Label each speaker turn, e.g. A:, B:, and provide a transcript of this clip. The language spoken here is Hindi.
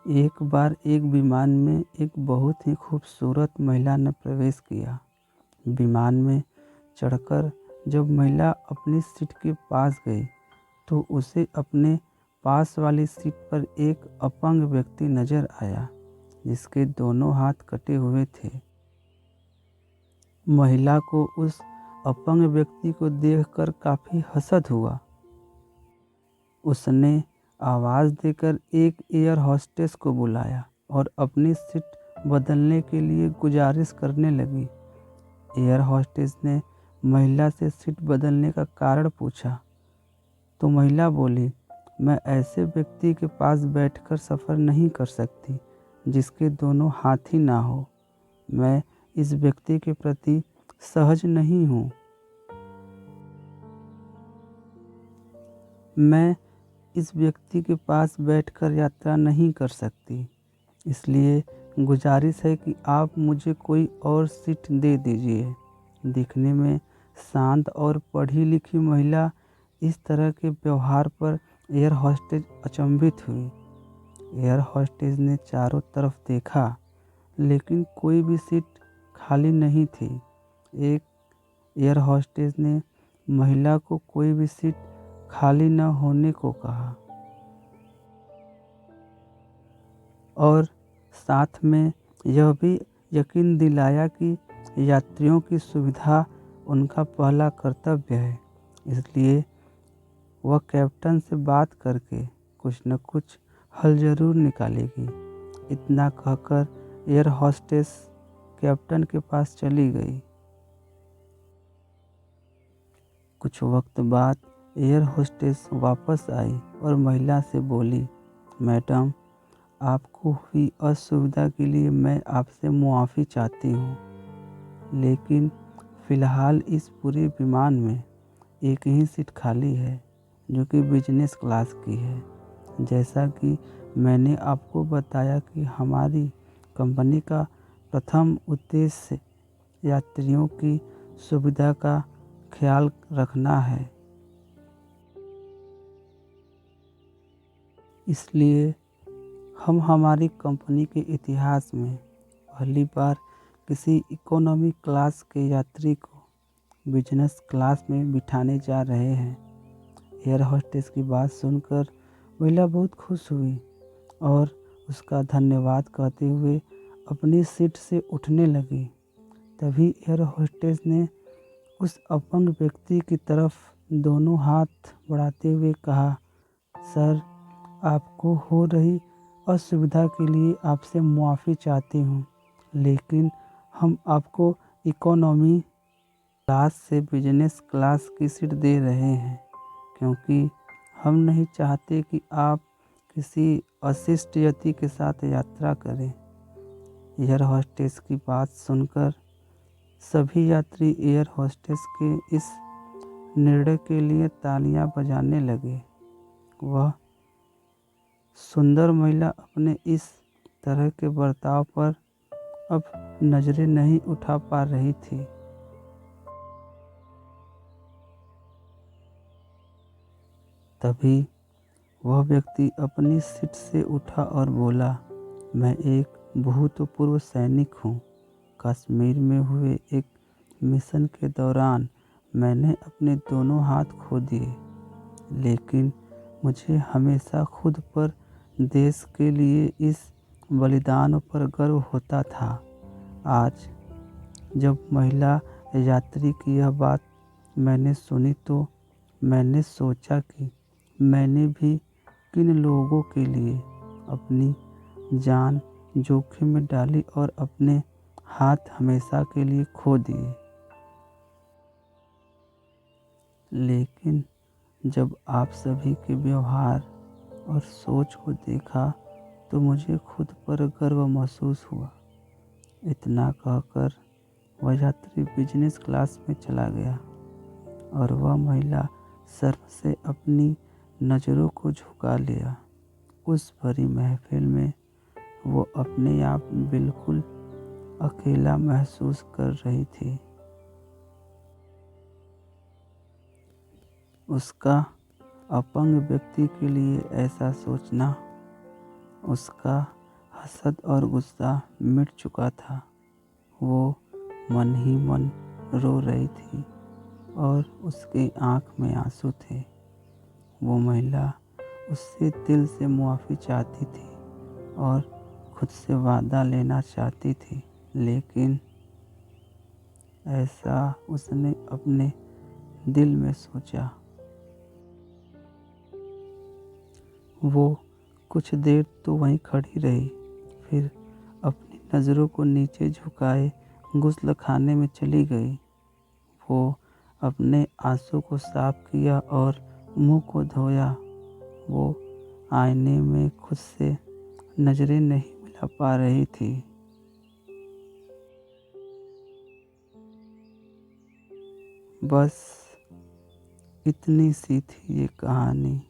A: एक बार एक विमान में एक बहुत ही खूबसूरत महिला ने प्रवेश किया। विमान में चढ़कर जब महिला अपनी सीट के पास गई तो उसे अपने पास वाली सीट पर एक अपंग व्यक्ति नजर आया जिसके दोनों हाथ कटे हुए थे। महिला को उस अपंग व्यक्ति को देखकर काफ़ी हसद हुआ। उसने आवाज़ देकर एक एयर होस्टेस को बुलाया और अपनी सीट बदलने के लिए गुजारिश करने लगी। एयर होस्टेस ने महिला से सीट बदलने का कारण पूछा तो महिला बोली, मैं ऐसे व्यक्ति के पास बैठकर सफ़र नहीं कर सकती जिसके दोनों हाथ ही ना हो। मैं इस व्यक्ति के प्रति सहज नहीं हूँ। मैं इस व्यक्ति के पास बैठकर यात्रा नहीं कर सकती, इसलिए गुजारिश है कि आप मुझे कोई और सीट दे दीजिए। दिखने में शांत और पढ़ी लिखी महिला इस तरह के व्यवहार पर एयर होस्टेस अचंभित हुई। एयर होस्टेस ने चारों तरफ देखा लेकिन कोई भी सीट खाली नहीं थी। एक एयर होस्टेस ने महिला को कोई भी सीट खाली न होने को कहा और साथ में यह भी यकीन दिलाया कि यात्रियों की सुविधा उनका पहला कर्तव्य है, इसलिए वह कैप्टन से बात करके कुछ न कुछ हल ज़रूर निकालेगी। इतना कहकर एयर होस्टेस कैप्टन के पास चली गई। कुछ वक्त बाद एयर होस्टेस वापस आई और महिला से बोली, मैडम, आपको हुई असुविधा के लिए मैं आपसे मुआफ़ी चाहती हूँ, लेकिन फ़िलहाल इस पूरे विमान में एक ही सीट खाली है जो कि बिजनेस क्लास की है। जैसा कि मैंने आपको बताया कि हमारी कंपनी का प्रथम उद्देश्य यात्रियों की सुविधा का ख्याल रखना है, इसलिए हम हमारी कंपनी के इतिहास में पहली बार किसी इकोनॉमी क्लास के यात्री को बिजनेस क्लास में बिठाने जा रहे हैं। एयर होस्टेस की बात सुनकर महिला बहुत खुश हुई और उसका धन्यवाद कहते हुए अपनी सीट से उठने लगी। तभी एयर होस्टेस ने उस अपंग व्यक्ति की तरफ दोनों हाथ बढ़ाते हुए कहा, सर, आपको हो रही असुविधा के लिए आपसे मुआफ़ी चाहती हूँ, लेकिन हम आपको इकोनॉमी क्लास से बिजनेस क्लास की सीट दे रहे हैं क्योंकि हम नहीं चाहते कि आप किसी अशिष्ट यति के साथ यात्रा करें। एयर होस्टेस की बात सुनकर सभी यात्री एयर होस्टेस के इस निर्णय के लिए तालियां बजाने लगे। वह सुंदर महिला अपने इस तरह के बर्ताव पर अब नज़रें नहीं उठा पा रही थी। तभी वह व्यक्ति अपनी सीट से उठा और बोला, मैं एक भूतपूर्व सैनिक हूँ। कश्मीर में हुए एक मिशन के दौरान मैंने अपने दोनों हाथ खो दिए, लेकिन मुझे हमेशा खुद पर, देश के लिए इस बलिदान पर गर्व होता था। आज जब महिला यात्री की यह बात मैंने सुनी तो मैंने सोचा कि मैंने भी किन लोगों के लिए अपनी जान जोखिम में डाली और अपने हाथ हमेशा के लिए खो दिए। लेकिन जब आप सभी के व्यवहार और सोच को देखा तो मुझे खुद पर गर्व महसूस हुआ। इतना कहकर वह यात्री बिजनेस क्लास में चला गया और वह महिला शर्म से अपनी नज़रों को झुका लिया। उस भरी महफिल में वो अपने आप बिल्कुल अकेला महसूस कर रही थी। उसका अपंग व्यक्ति के लिए ऐसा सोचना उसका हसद और गुस्सा मिट चुका था। वो मन ही मन रो रही थी और उसकी आँख में आंसू थे। वो महिला उससे दिल से मुआफ़ी चाहती थी और खुद से वादा लेना चाहती थी, लेकिन ऐसा उसने अपने दिल में सोचा। वो कुछ देर तो वहीं खड़ी रही, फिर अपनी नज़रों को नीचे झुकाए गुस्ल खाने में चली गई। वो अपने आंसू को साफ किया और मुंह को धोया। वो आईने में खुद से नज़रें नहीं मिला पा रही थी। बस इतनी सी थी ये कहानी।